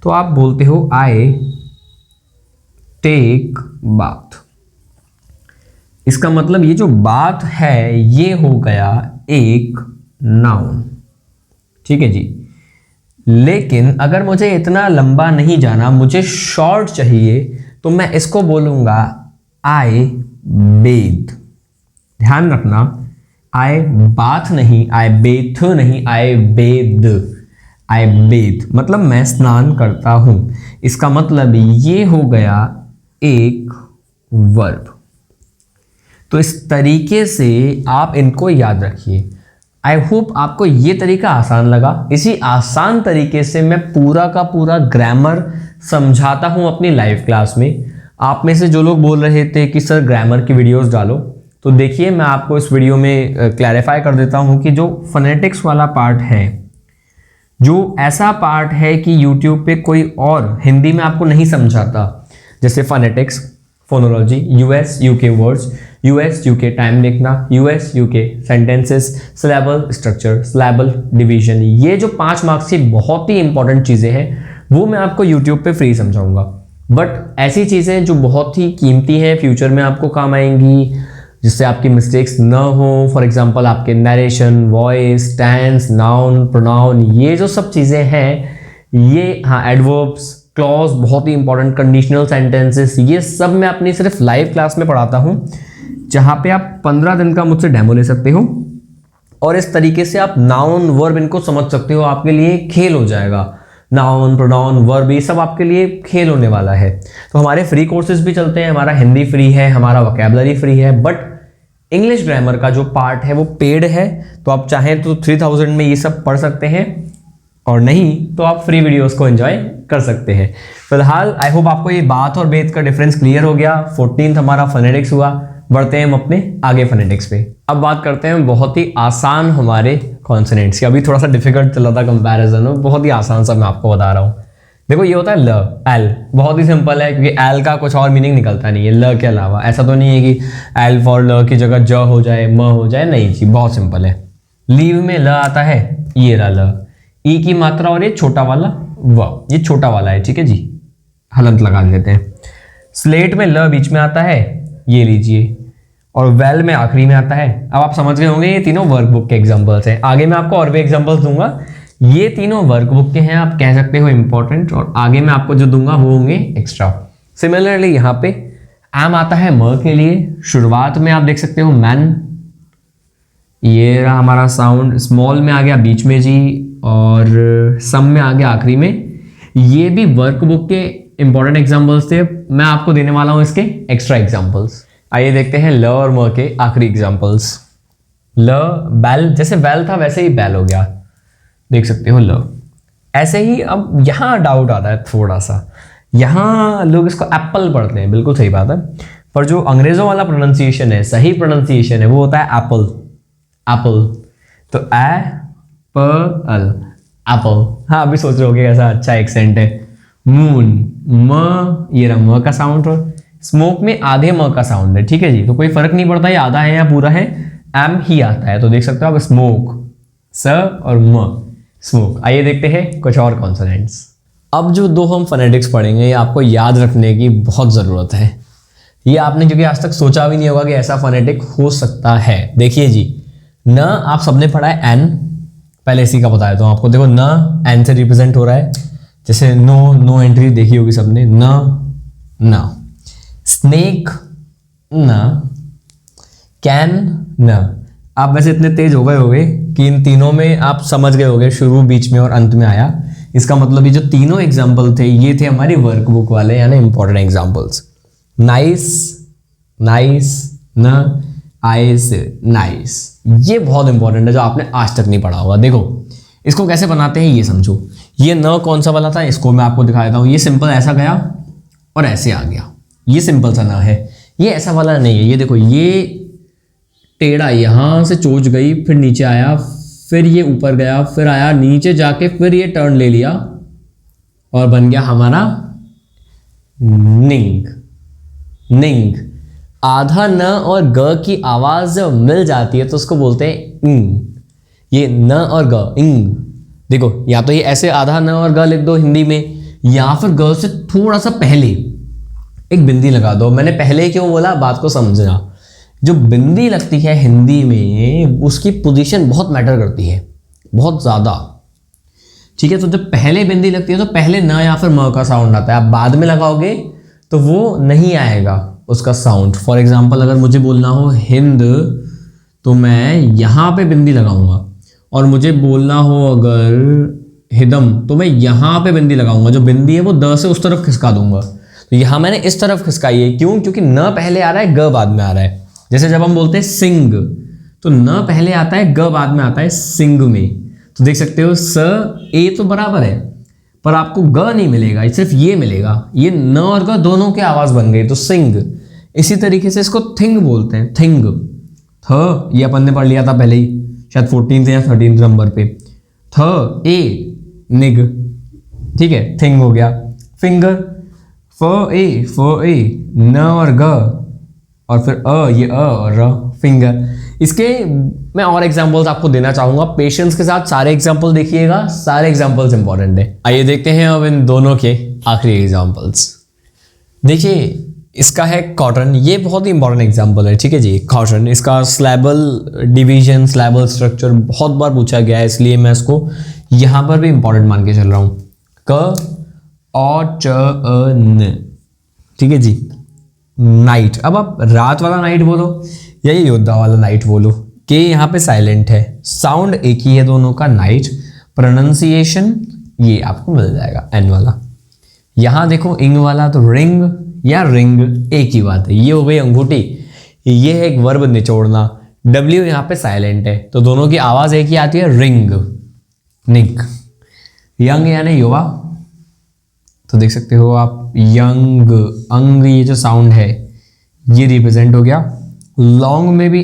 तो आप बोलते हो आई टेक बाथ। इसका मतलब ये जो बात है ये हो गया एक नाउन, ठीक है जी। लेकिन अगर मुझे इतना लंबा नहीं जाना, मुझे शॉर्ट चाहिए, तो मैं इसको बोलूंगा आई बेद। ध्यान रखना, आई बाथ नहीं, आई बेथ नहीं, आई बेद। आई बेद मतलब मैं स्नान करता हूं। इसका मतलब ये हो गया एक वर्ब। तो इस तरीके से आप इनको याद रखिए। आई होप आपको ये तरीका आसान लगा। इसी आसान तरीके से मैं पूरा का पूरा ग्रामर समझाता हूं अपनी लाइव क्लास में। आप में से जो लोग बोल रहे थे कि सर ग्रामर की वीडियोस डालो, तो देखिए मैं आपको इस वीडियो में क्लैरिफाई कर देता हूं कि जो फोनेटिक्स वाला पार्ट है, जो ऐसा पार्ट है कि यूट्यूब पे कोई और हिंदी में आपको नहीं समझाता, जैसे phonetics, phonology, US UK words, US UK time लिखना, US UK sentences, syllable structure, syllable division, ये जो 5 मार्क्स की बहुत ही इंपॉर्टेंट चीज़ें हैं वो मैं आपको यूट्यूब पे फ्री समझाऊंगा। बट ऐसी चीज़ें जो बहुत ही कीमती हैं, फ्यूचर में आपको काम आएंगी, जिससे आपकी मिस्टेक्स न हो, फॉर एग्जांपल आपके narration, voice, tense, noun, pronoun, ये जो सब चीज़ें हैं, ये हाँ एडवर्ब्स, क्लॉज, बहुत ही इंपॉर्टेंट, कंडीशनल सेंटेंसेस, ये सब मैं अपनी सिर्फ लाइव क्लास में पढ़ाता हूँ, जहाँ पे आप 15 दिन का मुझसे डेमो ले सकते हो और इस तरीके से आप नाउन वर्ब इनको समझ सकते हो। आपके लिए खेल हो जाएगा, नाउन, प्रोनाउन, वर्ब, ये सब आपके लिए खेल होने वाला है। तो हमारे फ्री कोर्सेज भी चलते हैं, हमारा हिंदी फ्री है, हमारा वोकैबुलरी फ्री है, बट इंग्लिश ग्रामर का जो पार्ट है वो पेड है। तो आप चाहें तो 3000 में ये सब पढ़ सकते हैं, और नहीं तो आप फ्री वीडियोस को एंजॉय कर सकते हैं। फिलहाल आई होप आपको ये बात और बेत का डिफरेंस क्लियर हो गया। 14th हमारा फोनेटिक्स हुआ। बढ़ते हैं हम अपने आगे फोनेटिक्स पे। अब बात करते हैं बहुत ही आसान हमारे कॉन्सोनेंट्स की। अभी थोड़ा सा डिफिकल्ट चला था कंपैरिजन में, बहुत ही आसान सा मैं आपको बता रहा हूँ। देखो ये होता है ल, एल, बहुत ही सिंपल है क्योंकि एल का कुछ और मीनिंग निकलता नहीं है ल के अलावा। ऐसा तो नहीं है कि एल फॉर ल की जगह ज हो जाए, म हो जाए, नहीं जी, बहुत सिंपल है। लीव में ल आता है, ये रहा ल, ई की मात्रा और ये छोटा वाला व, ये छोटा वाला है, ठीक है जी, हलंत लगा लेते हैं। स्लेट में ल बीच में आता है, ये लीजिए, और वेल में आखिरी में आता है। अब आप समझ गए होंगे ये तीनों वर्कबुक के एग्जांपल्स हैं। आगे मैं आपको और भी एग्जांपल्स दूंगा, ये तीनों वर्कबुक के हैं, आप कह सकते हो इंपॉर्टेंट, और आगे मैं आपको जो दूंगा वो होंगे एक्स्ट्रा। सिमिलरली यहाँ पे एम आता है म के लिए, शुरुआत में आप देख सकते हो मैन, ये रहा हमारा साउंड, स्मॉल में आ गया बीच में जी, और सम में आ गया आखिरी में। ये भी वर्कबुक के इंपॉर्टेंट एग्जाम्पल्स थे, मैं आपको देने वाला हूँ इसके एक्स्ट्रा एग्जाम्पल्स। आइए देखते हैं ल और म के आखिरी एग्जाम्पल्स। ल, बैल, जैसे बैल था वैसे ही बैल हो गया, देख सकते हो ल। ऐसे ही अब यहाँ डाउट आता है थोड़ा सा, यहाँ लोग इसको एप्पल पढ़ते हैं, बिल्कुल सही बात है, पर जो अंग्रेजों वाला प्रोनाउंसिएशन है, सही प्रोनाउंसिएशन है, वो होता है एप्पल, एप्पल। तो एप्पल, एप्पल। हाँ अभी सोच रहे होगे ऐसा अच्छा एक्सेंट है। मून, म, ये रहा म का साउंड, और स्मोक में आधे म का साउंड है, ठीक है जी, तो कोई फर्क नहीं पड़ता ये आधा है या पूरा है, एम ही आता है। तो देख सकते हो आप स्मोक, स और म, स्मोक। आइए देखते हैं कुछ और कॉन्सोनेंट्स। अब जो 2 हम फोनेटिक्स पढ़ेंगे ये आपको याद रखने की बहुत ज़रूरत है। ये आपने क्योंकि आज तक सोचा भी नहीं होगा कि ऐसा फोनेटिक हो सकता है। देखिए जी, न आप सबने पढ़ा है एन, पहले इसी का बताया तो आपको। देखो न एन से रिप्रेजेंट हो रहा है, जैसे नो, नो एंट्री देखी होगी सबने, न। स्नेक न, कैन न। आप वैसे इतने तेज हो गए होगे कि इन तीनों में आप समझ गए होगे, शुरू, बीच में और अंत में आया इसका मतलब ये जो तीनों एग्जाम्पल थे ये थे हमारी वर्कबुक वाले यानी इंपॉर्टेंट एग्जाम्पल्स। नाइस, नाइस, न, आइस, नाइस, ये बहुत इंपॉर्टेंट है जो आपने आज तक नहीं पढ़ा होगा। देखो इसको कैसे बनाते हैं ये समझो। ये न कौन सा वाला था, इसको मैं आपको दिखा देता हूँ। ये सिंपल ऐसा गया और ऐसे आ गया, ये सिंपल सा न है। ये ऐसा वाला नहीं है, ये देखो ये टेढ़ा यहाँ से चोंच गई, फिर नीचे आया, फिर ये ऊपर गया, फिर आया नीचे जाके, फिर ये टर्न ले लिया और बन गया हमारा निंग। निंग। आधा न और ग की आवाज जब मिल जाती है तो उसको बोलते हैं इंग। ये न और ग, इंग। देखो या तो ये ऐसे आधा न और ग लिख दो हिंदी में, या फिर ग से थोड़ा सा पहले एक बिंदी लगा दो। मैंने पहले क्यों बोला, बात को समझना। जो बिंदी लगती है हिंदी में उसकी पोजीशन बहुत मैटर करती है, बहुत ज़्यादा। ठीक है, तो जब पहले बिंदी लगती है तो पहले न या फिर म का साउंड आता है। आप बाद में लगाओगे तो वो नहीं आएगा उसका साउंड। फॉर एग्जाम्पल अगर मुझे बोलना हो हिंद तो मैं यहाँ पे बिंदी लगाऊंगा, और मुझे बोलना हो अगर हिदम तो मैं यहाँ पे बिंदी लगाऊंगा। जो बिंदी है वो द से उस तरफ खिसका दूंगा। तो यहाँ मैंने इस तरफ खिसकाई है, क्यों? क्योंकि न पहले आ रहा है, ग बाद में आ रहा है। जैसे जब हम बोलते हैं सिंग तो न पहले आता है, ग बाद में आता है सिंग में। तो देख सकते हो स ए तो बराबर है, पर आपको ग नहीं मिलेगा, सिर्फ ये मिलेगा। ये न और ग दोनों की आवाज बन गई तो सिंग। इसी तरीके से इसको थिंग बोलते हैं, थिंग। थ ये अपन ने पढ़ लिया था पहले ही, शायद 14th या 13th नंबर पे। थ ए निग, ठीक है, थिंग हो गया। फिंगर, फ ए न और ग, और फिर ये और र, फिंगर। इसके मैं और एग्जांपल्स आपको देना चाहूंगा, पेशेंस के साथ सारे एग्जांपल देखिएगा, सारे एग्जांपल्स इंपॉर्टेंट है। आइए देखते हैं अब इन दोनों के आखिरी एग्जांपल्स। देखिए इसका है कॉटन, ये बहुत ही इंपॉर्टेंट एग्जांपल है, ठीक है जी। कॉटन, इसका स्लैबल डिवीजन, स्लैबल स्ट्रक्चर बहुत बार पूछा गया है, इसलिए मैं इसको यहाँ पर भी इंपॉर्टेंट मान के चल रहा हूँ। क औ च अ न, ठीक है जी। नाइट, अब आप रात वाला नाइट बोलो या ये योद्धा वाला नाइट बोलो, के यहाँ पे साइलेंट है, साउंड एक ही है दोनों का, नाइट। प्रोनाउंसिएशन ये आपको मिल जाएगा एन वाला। यहाँ देखो इंग वाला तो रिंग या रिंग एक ही बात है। ये हो गई अंगूठी, ये है एक वर्ब निचोड़ना। डब्ल्यू यहाँ पे साइलेंट है तो दोनों की आवाज एक ही आती है, रिंग, निक। यंग यानी युवा, तो देख सकते हो आप यंग, अंग, ये जो साउंड है ये रिप्रेजेंट हो गया। लॉन्ग में भी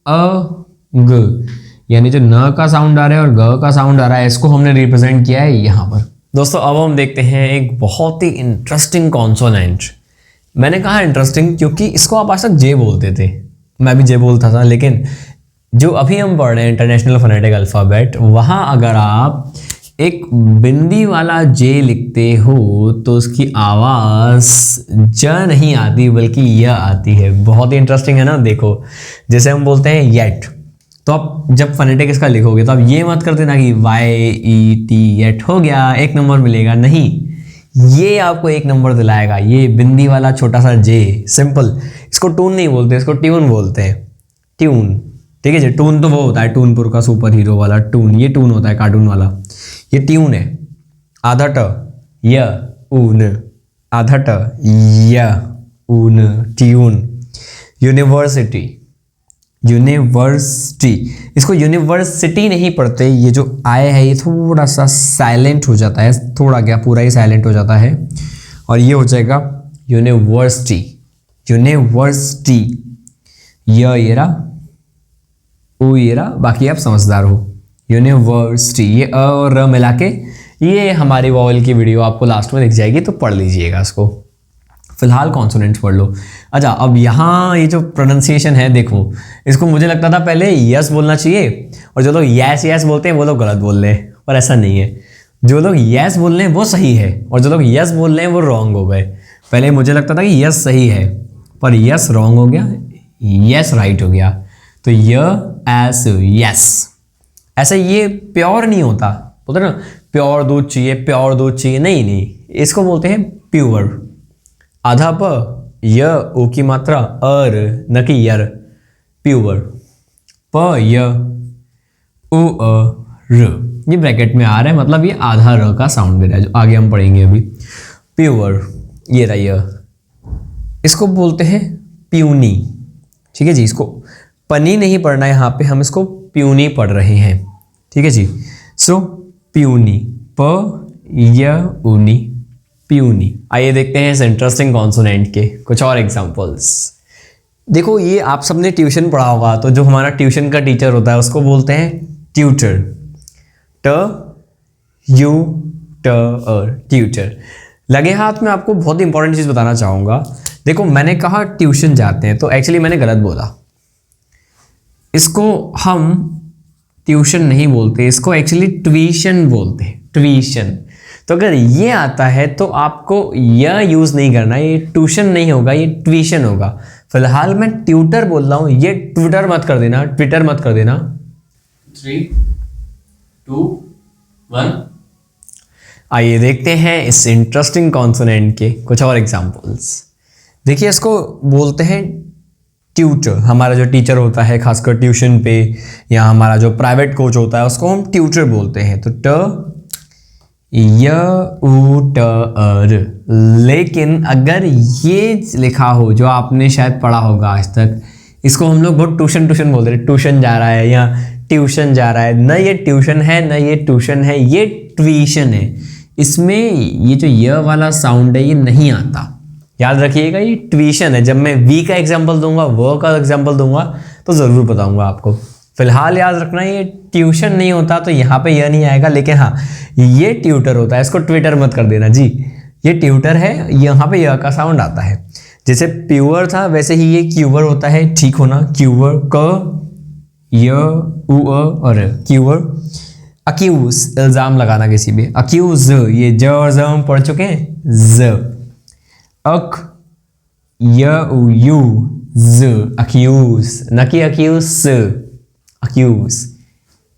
ग, यानी जो न का साउंड आ रहा है और ग का साउंड आ रहा है, इसको हमने रिप्रेजेंट किया है यहाँ पर। दोस्तों अब हम देखते हैं एक बहुत ही इंटरेस्टिंग कॉन्सोनेंट। मैंने कहा इंटरेस्टिंग क्योंकि इसको आप आज तक जे बोलते थे, मैं भी जे बोलता था, लेकिन जो अभी हम पढ़ रहे हैं इंटरनेशनल फोनेटिक अल्फ़ाबेट, वहाँ अगर आप एक बिंदी वाला जे लिखते हो तो उसकी आवाज़ ज नहीं आती बल्कि य आती है। बहुत ही इंटरेस्टिंग है ना। देखो जैसे हम बोलते हैं येट, तो आप जब फोनेटिक इसका लिखोगे तो आप ये मत कर देना कि YET येट हो गया, एक नंबर मिलेगा, नहीं, ये आपको एक नंबर दिलाएगा। ये बिंदी वाला छोटा सा जे, सिंपल। इसको टून नहीं बोलते, इसको ट्यून बोलते हैं, ट्यून, ठीक है जी। टून तो वो होता है टूनपुर का सुपर हीरो वाला टून, ये टून होता है कार्टून वाला, ये ट्यून है। आधा ट य ऊन, आधा ट य ऊन, ट्यून। यूनिवर्सिटी, यूनिवर्सिटी, इसको यूनिवर्सिटी नहीं पढ़ते, ये जो आय है ये थोड़ा सा साइलेंट हो जाता है, थोड़ा क्या पूरा ही साइलेंट हो जाता है, और ये हो जाएगा यूनिवर्सिटी, यूनिवर्सिटी। ये रहा, ओ ये रहा, बाकी आप समझदार हो। यूनिवर्सिटी, ये अ और र मिला के, ये हमारी वॉवल की वीडियो आपको लास्ट में दिख जाएगी, तो पढ़ लीजिएगा इसको। फिलहाल कॉन्सोनेंट्स पढ़ लो। अच्छा, अब यहाँ ये जो प्रोनाउंसिएशन है देखो, इसको मुझे लगता था पहले यस बोलना चाहिए, और जो लोग यस यस बोलते हैं वो लोग गलत बोल रहे हैं, पर ऐसा नहीं है। जो लोग यस बोल रहे हैं वो सही है, और जो लोग यस बोल रहे हैं वो रॉन्ग हो गए। पहले मुझे लगता था कि यस सही है, पर यस रॉन्ग हो गया, यस राइट हो गया। तो एस यस, ऐसा ये प्योर नहीं होता, बोलते ना प्योर दूध चाहिए, प्योर दूध चाहिए, नहीं नहीं, इसको बोलते हैं प्योर। आधा प य ओ की मात्रा अर, न कि यर, प्योर। प य ओ अ र, ये ब्रैकेट में आ रहा है, मतलब ये आधा र का साउंड दे रहा है, जो आगे हम पढ़ेंगे अभी। प्योर, ये रहा ये, इसको बोलते हैं प्यूनी। ठीक है जी, इसको पनी नहीं पढ़ना है यहाँ पे, हम इसको प्यूनी पढ़ रहे हैं। ठीक है जी, सो प्यूनी, प य ऊनी, प्यूनी। आइए देखते हैं इस इंटरेस्टिंग कॉन्सोनेंट के कुछ और एग्जांपल्स। देखो ये आप सबने ट्यूशन पढ़ा होगा, तो जो हमारा ट्यूशन का टीचर होता है उसको बोलते हैं ट्यूटर। ट यू ट और ट्यूटर। लगे हाथ में आपको बहुत इंपॉर्टेंट चीज़ बताना चाहूँगा। देखो मैंने कहा ट्यूशन जाते हैं, तो एक्चुअली मैंने गलत बोला। इसको हम ट्यूशन नहीं बोलते, इसको एक्चुअली ट्यूशन बोलते हैं, ट्यूशन। तो अगर ये आता है तो आपको यह यूज़ नहीं करना, ये ट्यूशन नहीं होगा, ये ट्यूशन होगा। फिलहाल मैं ट्यूटर बोल रहा हूँ, ये ट्विटर मत कर देना, ट्विटर मत कर देना। 3, 2, 1। आइए देखते हैं इस इंटरेस्टिंग कॉन्सोनेंट के कुछ और एग्जांपल्स। देखिए इसको बोलते हैं ट्यूटर। हमारा जो टीचर होता है खासकर ट्यूशन पे, या हमारा जो प्राइवेट कोच होता है उसको हम ट्यूटर बोलते हैं। तो ट य उ ट र। लेकिन अगर ये लिखा हो जो आपने शायद पढ़ा होगा आज तक, इसको हम लोग बहुत ट्यूशन ट्यूशन बोलते हैं, ट्यूशन जा रहा है या ट्यूशन जा रहा है। न ये ट्यूशन है न ये ट्यूशन है, ये ट्यूशन है। इसमें ये जो य वाला साउंड है ये नहीं आता, याद रखिएगा, ये ट्यूशन है। जब मैं वी का एग्जाम्पल दूंगा, व का एग्जाम्पल दूंगा तो ज़रूर बताऊंगा आपको। फिलहाल याद रखना ये ट्यूशन नहीं होता, तो यहाँ पे यह नहीं आएगा। लेकिन हाँ ये ट्यूटर होता है, इसको ट्विटर मत कर देना जी, ये ट्यूटर है, यहाँ पे यह का साउंड आता है। जैसे प्योर था वैसे ही ये क्यूवर होता है, ठीक होना, क्यूवर, क य उ और क्यूवर। अक्यूज, इल्ज़ाम लगाना किसी पे, अक्यूज, ये ज और ज हम पढ़ चुके हैं, ज। अक य उ यू ज, अक्यूज, न कि अक्यूज, अक्यूज।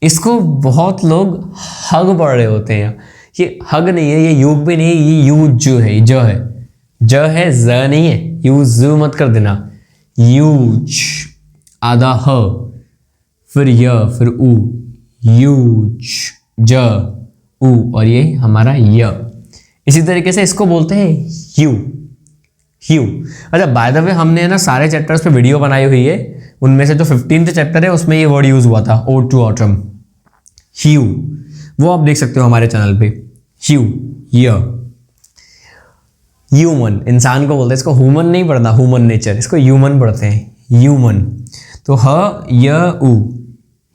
इसको बहुत लोग हग पढ़ रहे होते हैं, ये हग नहीं है, ये युग भी नहीं है, ये यूज है, ज है, ज है, ज नहीं है, यूज मत कर देना। यूज, आधा ह, फिर य, फिर उ, यूज, ज, उ, और ये हमारा य। इसी तरीके से इसको बोलते हैं यू, ह्यू। अच्छा बाय द वे हमने ना सारे चैप्टर्स पे वीडियो बनाई हुई है, उनमें से जो 15th चैप्टर है उसमें ये वर्ड यूज हुआ था, ओड टू ऑटम, ह्यू, वो आप देख सकते हो हमारे चैनल पे। ह्यू, य। ह्यूमन, इंसान को बोलते हैं, इसको ह्यूमन नहीं पढ़ना, ह्यूमन नेचर, इसको ह्यूमन पढ़ते हैं, ह्यूमन। तो ह य उ,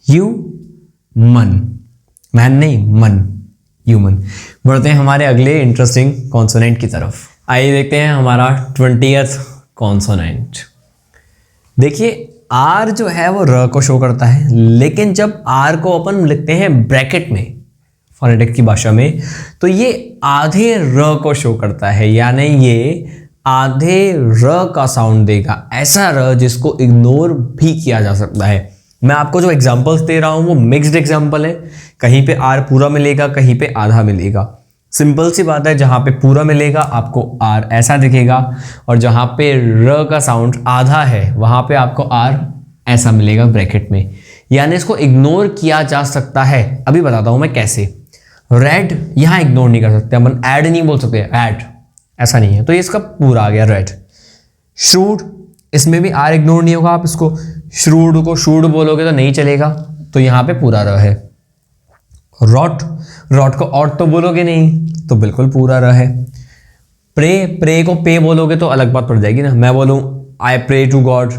ह्यू मन, मैन नहीं, मन, ह्यूमन। बढ़ते हैं हमारे अगले इंटरेस्टिंग कॉन्सोनेंट की तरफ। आइए देखते हैं हमारा 20th कॉन्सोनेंट। देखिए आर जो है वो र को शो करता है, लेकिन जब आर को अपन लिखते हैं ब्रैकेट में फोनेटिक की भाषा में, तो ये आधे र को शो करता है, यानी ये आधे र का साउंड देगा। ऐसा र जिसको इग्नोर भी किया जा सकता है। मैं आपको जो एग्जांपल्स दे रहा हूँ वो मिक्स्ड एग्जांपल है, कहीं पे आर पूरा मिलेगा, कहीं पे आधा मिलेगा। सिंपल सी बात है, जहाँ पे पूरा मिलेगा आपको आर ऐसा दिखेगा, और जहाँ पे र का साउंड आधा है वहाँ पे आपको आर ऐसा मिलेगा ब्रैकेट में, यानी इसको इग्नोर किया जा सकता है। अभी बताता हूँ मैं कैसे। रेड यहाँ इग्नोर नहीं कर सकते अपन, ऐड नहीं बोल सकते, ऐड ऐसा नहीं है, तो ये इसका पूरा आ गया रेड। श्रूड, इसमें भी आर इग्नोर नहीं होगा, आप इसको श्रूड को शूड बोलोगे तो नहीं चलेगा, तो यहाँ पे पूरा र है। रॉट, रॉट को ऑट तो बोलोगे नहीं, तो बिल्कुल पूरा र है। प्रे, प्रे को पे बोलोगे तो अलग बात पड़ जाएगी ना। मैं बोलूँ आई प्रे टू गॉड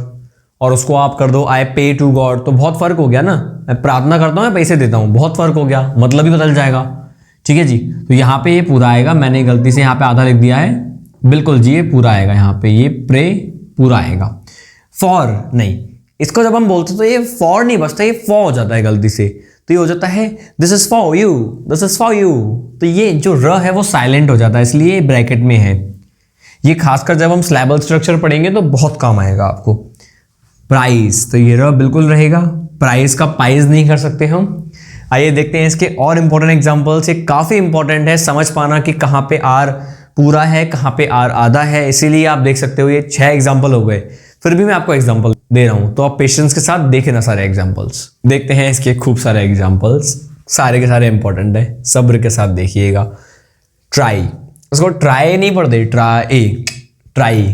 और उसको आप कर दो आई पे टू गॉड, तो बहुत फर्क हो गया ना। मैं प्रार्थना करता हूँ, मैं पैसे देता हूँ, बहुत फर्क हो गया, मतलब ही बदल जाएगा। ठीक है जी, तो यहाँ पे ये पूरा आएगा। मैंने गलती से यहाँ पे आधा लिख दिया है, बिल्कुल जी ये पूरा आएगा, यहाँ पे ये प्रे पूरा आएगा। फॉर नहीं, इसको जब हम बोलते तो ये फॉर नहीं बचता, ये फॉर हो जाता है गलती से, तो ये हो जाता है this is for you, this is for you. तो ये जो र है वो साइलेंट हो जाता है, इसलिए ब्रैकेट में है। ये खासकर जब हम स्लैबल स्ट्रक्चर पढ़ेंगे तो बहुत काम आएगा आपको। प्राइस, तो ये र बिल्कुल रहेगा, प्राइस का पाइज नहीं कर सकते हम। आइए देखते हैं इसके और इंपॉर्टेंट एग्जांपल्स। ये काफ़ी इंपॉर्टेंट है समझ पाना कि कहाँ पे आर पूरा है, कहाँ पे आर आधा है, इसीलिए आप देख सकते हो ये 6 एग्जाम्पल हो गए। फिर भी मैं आपको एग्जाम्पल दे रहा हूँ, तो आप पेशेंस के साथ देखें ना सारे एग्जाम्पल्स। देखते हैं इसके खूब सारे एग्जाम्पल्स। सारे के सारे इंपॉर्टेंट है, सब्र के साथ देखिएगा। ट्राई, उसको ट्राई नहीं पढ़ते, ट्राई,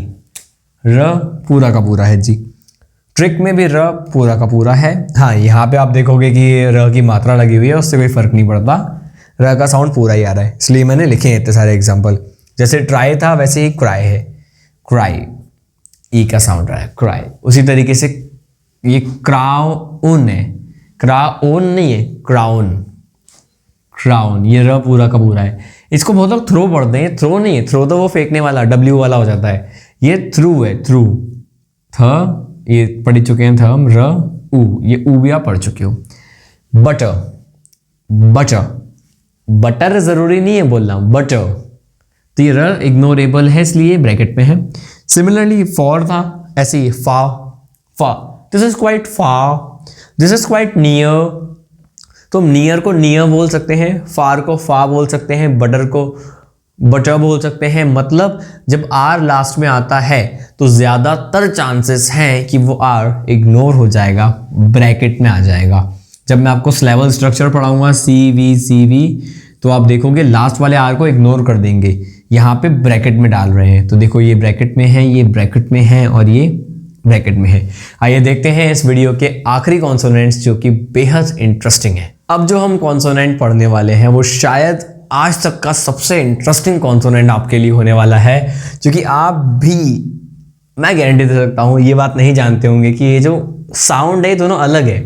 र पूरा का पूरा है जी। ट्रिक में भी र पूरा का पूरा है। हाँ, यहाँ पे आप देखोगे कि र की मात्रा लगी हुई है, उससे कोई फर्क नहीं पड़ता, र का साउंड पूरा ही आ रहा है, इसलिए मैंने लिखे हैं इतने सारे एग्जाम्पल। जैसे ट्राई था वैसे ही क्राई है, क्राई, ई का साउंड रहा है, क्राई। उसी तरीके से ये क्राउन है, क्राउन नहीं है, क्राउन, क्राउन, ये र पूरा का पूरा है। इसको बहुत लोग थ्रो पढ़ते हैं, थ्रो नहीं है, थ्रो तो वो फेंकने वाला डब्ल्यू वाला हो जाता है, ये थ्रू है, थ्रू, थ ये पढ़ चुके हैं, थम, र, उ, ये उ भी आप पढ़ चुके हो। बटर, बटर, बटर जरूरी नहीं है बोलना, बटर, तो ये र इग्नोरेबल है इसलिए ब्रैकेट में है। सिमिलरली फॉर था ऐसे ही, फा, फा, this is quite far, this is quite near, तो नियर को नियर बोल सकते हैं, फार को फा बोल सकते हैं, बटर को बटर बोल सकते हैं। मतलब जब आर लास्ट में आता है तो ज़्यादातर चांसेस हैं कि वो आर इग्नोर हो जाएगा, ब्रैकेट में आ जाएगा। जब मैं आपको सिलेबल स्ट्रक्चर पढ़ाऊंगा सी वी, तो आप देखोगे लास्ट वाले आर को इग्नोर कर देंगे, यहाँ पे ब्रैकेट में डाल रहे हैं। तो देखो ये ब्रैकेट में है, ये ब्रैकेट में है और ये ब्रैकेट में है। आइए देखते हैं इस वीडियो के आखिरी कॉन्सोनेंट्स जो कि बेहद इंटरेस्टिंग है। अब जो हम कॉन्सोनेंट पढ़ने वाले हैं वो शायद आज तक का सबसे इंटरेस्टिंग कॉन्सोनेंट आपके लिए होने वाला है, क्योंकि आप भी, मैं गारंटी दे सकता हूँ, ये बात नहीं जानते होंगे कि ये जो साउंड है दोनों अलग है।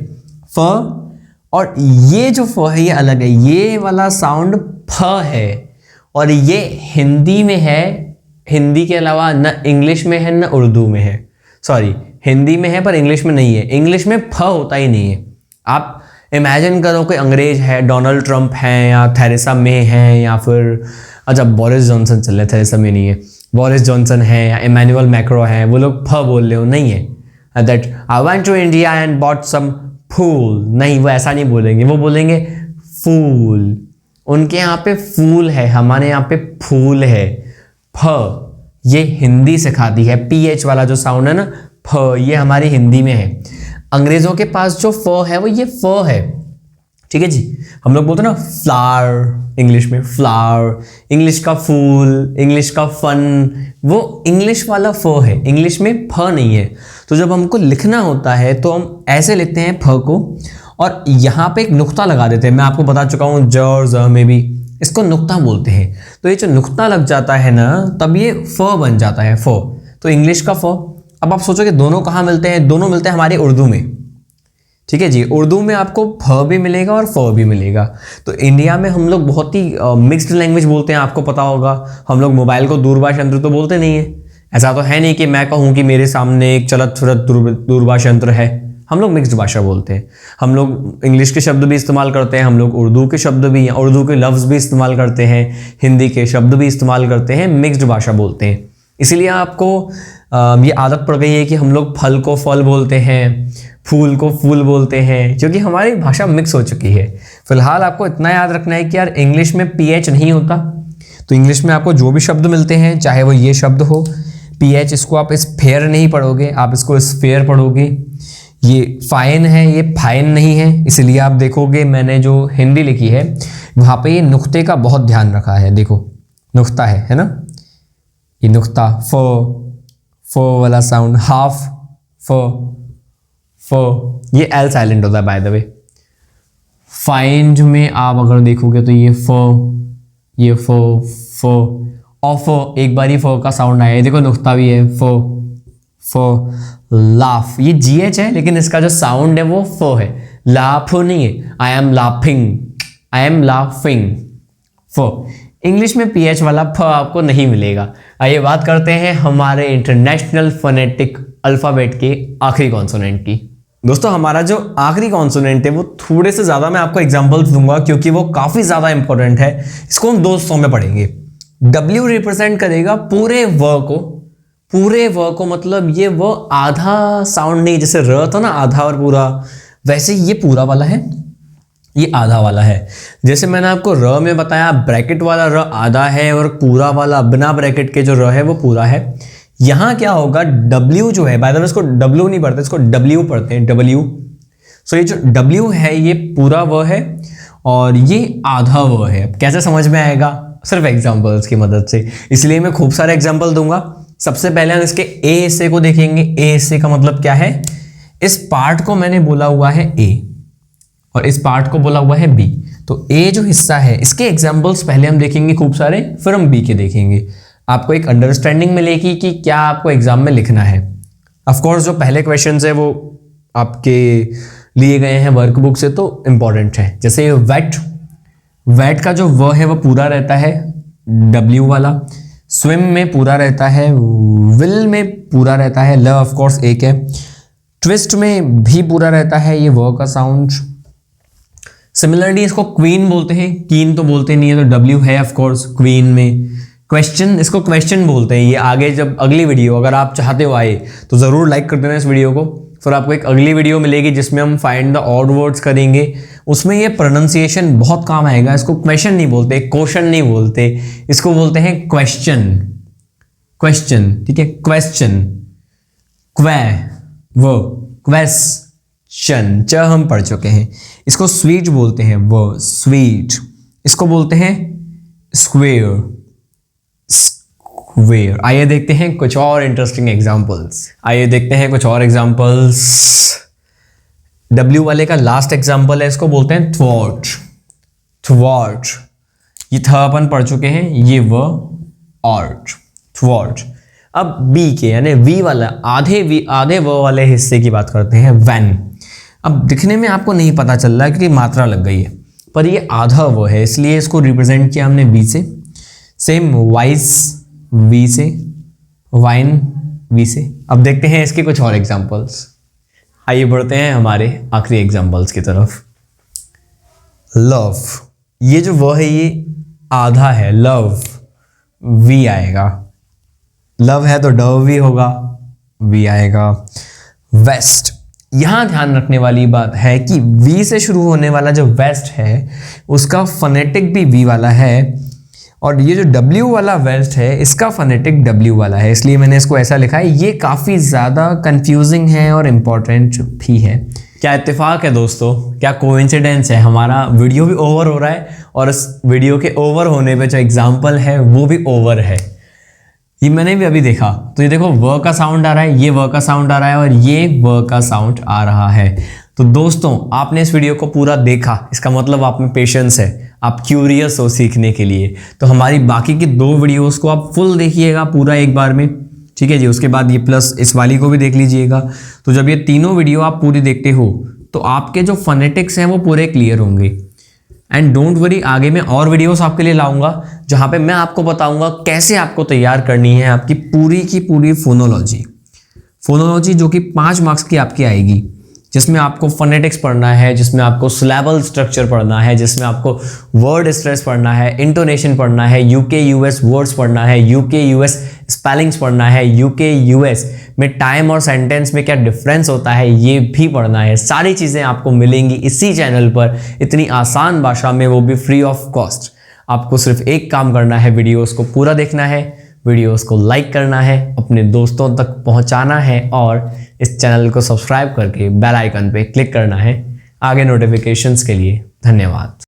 फ और ये जो फ है ये अलग है, ये वाला साउंड फ है और ये हिंदी में है, हिंदी के अलावा न इंग्लिश में है न उर्दू में है, सॉरी हिंदी में है पर इंग्लिश में नहीं है, इंग्लिश में फ होता ही नहीं है। आप इमेजिन करो कोई अंग्रेज है, डोनाल्ड ट्रंप हैं या थेरेसा मे हैं या फिर अच्छा बोरिस जॉनसन चल रहे, थेरेसा मे नहीं है, बोरिस जॉनसन है या इमैनुअल मैक्रो है, वो लोग फ बोल रहे हो, नहीं है that I went to India and bought some fool, नहीं वो ऐसा नहीं बोलेंगे, वो बोलेंगे फूल। उनके यहाँ पे फूल है, हमारे यहाँ पे फूल है। फ ये हिंदी सिखाती है, पीएच वाला जो साउंड है ना फ, ये हमारी हिंदी में है। अंग्रेजों के पास जो फ है वो ये फ है, ठीक है जी। हम लोग बोलते हैं ना फ्लावर, इंग्लिश में फ्लावर, इंग्लिश का फूल, इंग्लिश का फन, वो इंग्लिश वाला फ है, इंग्लिश में फ नहीं है। तो जब हमको लिखना होता है तो हम ऐसे लिखते हैं फ को और यहाँ पे एक नुक्ता लगा देते हैं। मैं आपको बता चुका हूँ ज और ज में भी इसको नुक्ता बोलते हैं। तो ये जो नुक्ता लग जाता है ना तब ये फ बन जाता है, फ, तो इंग्लिश का फ। अब आप सोचोगे दोनों कहाँ मिलते हैं, दोनों मिलते हैं हमारे उर्दू में, ठीक है जी। उर्दू में आपको फ भी मिलेगा और फ भी मिलेगा। तो इंडिया में हम लोग बहुत ही मिक्स्ड लैंग्वेज बोलते हैं, आपको पता होगा। हम लोग मोबाइल को दूरभाष यंत्र तो बोलते नहीं है, ऐसा तो है नहीं कि मैं कहूँ कि मेरे सामने एक चलत फिरत दूरभाष यंत्र है। हम लोग मिक्स्ड भाषा बोलते हैं, हम लोग इंग्लिश के शब्द भी इस्तेमाल करते हैं, हम लोग उर्दू के शब्द भी, उर्दू के लफ्ज़ भी इस्तेमाल करते हैं, हिंदी के शब्द भी इस्तेमाल करते हैं, मिक्स्ड भाषा बोलते हैं। इसीलिए आपको ये आदत पड़ गई है कि हम लोग फल को फल बोलते हैं, फूल को फूल बोलते हैं, क्योंकि हमारी भाषा मिक्स हो चुकी है। फिलहाल आपको इतना याद रखना है कि यार इंग्लिश में पीएच नहीं होता, तो इंग्लिश में आपको जो भी शब्द मिलते हैं चाहे वो ये शब्द हो, पीएच, इसको आप स्फेयर नहीं पढ़ोगे, आप इसको स्फेयर पढ़ोगे। ये फाइन है, ये फाइन नहीं है, इसलिए आप देखोगे मैंने जो हिंदी लिखी है वहाँ पे ये नुक्ते का बहुत ध्यान रखा है। देखो नुक्ता है ना, ये नुक्ता, फ वाला साउंड, हाफ, फ, ये एल साइलेंट होता है बाय द वे। फाइंड में आप अगर देखोगे तो ये ये फ ऑफ, एक बार ही फ का साउंड आया, देखो नुक्ता भी है, फ। लाफ, ये जीएच है लेकिन इसका जो साउंड है वो फ है, लाफ नहीं है, I am laughing, I am laughing, फ। इंग्लिश में पीएच वाला फ आपको नहीं मिलेगा। आइए बात करते हैं हमारे इंटरनेशनल फोनेटिक अल्फ़ाबेट के आखिरी कॉन्सोनेंट की। दोस्तों हमारा जो आखिरी कॉन्सोनेंट है वो थोड़े से ज़्यादा मैं आपको एग्जांपल्स दूंगा क्योंकि वो काफ़ी ज़्यादा इंपॉर्टेंट है। इसको हम 2 हिस्सों में पढ़ेंगे। W रिप्रेजेंट करेगा पूरे व को, पूरे व को, मतलब ये व आधा साउंड नहीं, जैसे र था ना आधा और पूरा, वैसे ये पूरा वाला है, ये आधा वाला है। जैसे मैंने आपको र में बताया ब्रैकेट वाला र आधा है और पूरा वाला बिना ब्रैकेट के जो र है वो पूरा है। यहाँ क्या होगा, W जो है, बाय द वे इसको W नहीं पढ़ते, इसको W पढ़ते हैं, W। सो ये जो W है ये पूरा व है और ये आधा व है। अब कैसे समझ में आएगा? सिर्फ एग्जाम्पल्स की मदद से, इसलिए मैं खूब सारे एग्जाम्पल दूंगा। सबसे पहले हम इसके ए हिस्से को देखेंगे। ए हिस्से का मतलब क्या है? इस पार्ट को मैंने बोला हुआ है ए और इस पार्ट को बोला हुआ है बी। तो ए जो हिस्सा है इसके एग्जाम्पल्स पहले हम देखेंगे खूब सारे, फिर हम बी के देखेंगे। आपको एक अंडरस्टैंडिंग मिलेगी कि क्या आपको एग्जाम में लिखना है। ऑफ कोर्स जो पहले क्वेश्चंस है वो आपके लिए गए हैं वर्कबुक से, तो इंपॉर्टेंट है। जैसे वेट, वेट का जो व है वो पूरा रहता है डब्ल्यू वाला, स्विम में पूरा रहता है, विल में पूरा रहता है, ल ऑफ कोर्स एक है, ट्विस्ट में भी पूरा रहता है ये व का साउंड। सिमिलरली इसको क्वीन बोलते हैं, कीन तो बोलते नहीं है, तो डब्ल्यू है ऑफ कोर्स क्वीन में। क्वेश्चन, इसको क्वेश्चन बोलते हैं। ये आगे जब अगली वीडियो अगर आप चाहते हो आए तो ज़रूर लाइक कर देना इस वीडियो को। फिर आपको एक अगली वीडियो मिलेगी जिसमें हम फाइंड द ऑड वर्ड्स करेंगे। उसमें ये प्रोनाउंसिएशन बहुत काम आएगा। इसको क्वेश्चन नहीं बोलते, क्वेश्चन नहीं बोलते, इसको बोलते हैं क्वेश्चन। क्वेश्चन, ठीक है, क्वेश्चन, क्वे वो क्वेश्चन, च हम पढ़ चुके हैं। इसको स्वीट बोलते हैं, वो स्वीट। इसको बोलते हैं स्क्वेयर, स्क्वेयर। आइए देखते हैं कुछ और इंटरेस्टिंग एग्जांपल्स। आइए देखते हैं कुछ और एग्जांपल्स। W वाले का लास्ट एग्जांपल है, इसको बोलते हैं थ्वॉट, थ्वॉट। ये थ अपन पढ़ चुके हैं, ये व आर्ट, थ्वॉट। अब बी के यानी वी वाला आधे व वाले हिस्से की बात करते हैं, व्हेन। अब दिखने में आपको नहीं पता चल रहा है क्योंकि मात्रा लग गई है, पर ये आधा व है इसलिए इसको रिप्रेजेंट किया हमने वी से। सेम वाइस वी से, वाइन वी से। अब देखते हैं इसके कुछ और एग्जांपल्स। आइए बढ़ते हैं हमारे आखिरी एग्जांपल्स की तरफ। लव, ये जो व है ये आधा है, लव वी आएगा। लव है तो डव भी होगा, वी आएगा। वेस्ट, यहां ध्यान रखने वाली बात है कि वी से शुरू होने वाला जो वेस्ट है उसका फनेटिक भी वी वाला है, और ये जो W वाला वेस्ट है इसका फनेटिक W वाला है, इसलिए मैंने इसको ऐसा लिखा है। ये काफ़ी ज़्यादा कंफ्यूजिंग है और इम्पॉर्टेंट भी है। क्या इत्तेफाक है दोस्तों, क्या कोइंसिडेंस है, हमारा वीडियो भी ओवर हो रहा है और इस वीडियो के ओवर होने पे जो एग्जाम्पल है वो भी ओवर है। ये मैंने भी अभी देखा, तो ये देखो व का साउंड आ रहा है, ये व का साउंड आ रहा है और ये व का साउंड आ रहा है। तो दोस्तों आपने इस वीडियो को पूरा देखा, इसका मतलब आप में पेशेंस है, आप क्यूरियस हो सीखने के लिए। तो हमारी बाकी की 2 वीडियोस को आप फुल देखिएगा पूरा एक बार में, ठीक है जी। उसके बाद ये प्लस इस वाली को भी देख लीजिएगा। तो जब ये तीनों वीडियो आप पूरी देखते हो तो आपके जो फनेटिक्स हैं वो पूरे क्लियर होंगे। एंड डोंट वरी, आगे मैं और वीडियोस आपके लिए लाऊंगा जहाँ पे मैं आपको बताऊंगा कैसे आपको तैयार करनी है आपकी पूरी की पूरी फोनोलॉजी, जो कि 5 मार्क्स की आपकी आएगी, जिसमें आपको फोनेटिक्स पढ़ना है, जिसमें आपको सिलेबल स्ट्रक्चर पढ़ना है, जिसमें आपको वर्ड स्ट्रेस पढ़ना है, इंटोनेशन पढ़ना है, यूके यूएस वर्ड्स पढ़ना है, यूके यूएस स्पेलिंग्स पढ़ना है, यूके यूएस में टाइम और सेंटेंस में क्या डिफरेंस होता है ये भी पढ़ना है। सारी चीज़ें आपको मिलेंगी इसी चैनल पर इतनी आसान भाषा में, वो भी फ्री ऑफ कॉस्ट। आपको सिर्फ एक काम करना है, वीडियोस को पूरा देखना है, वीडियोस को लाइक करना है, अपने दोस्तों तक पहुंचाना है और इस चैनल को सब्सक्राइब करके बेल आइकन पे क्लिक करना है आगे नोटिफिकेशंस के लिए। धन्यवाद।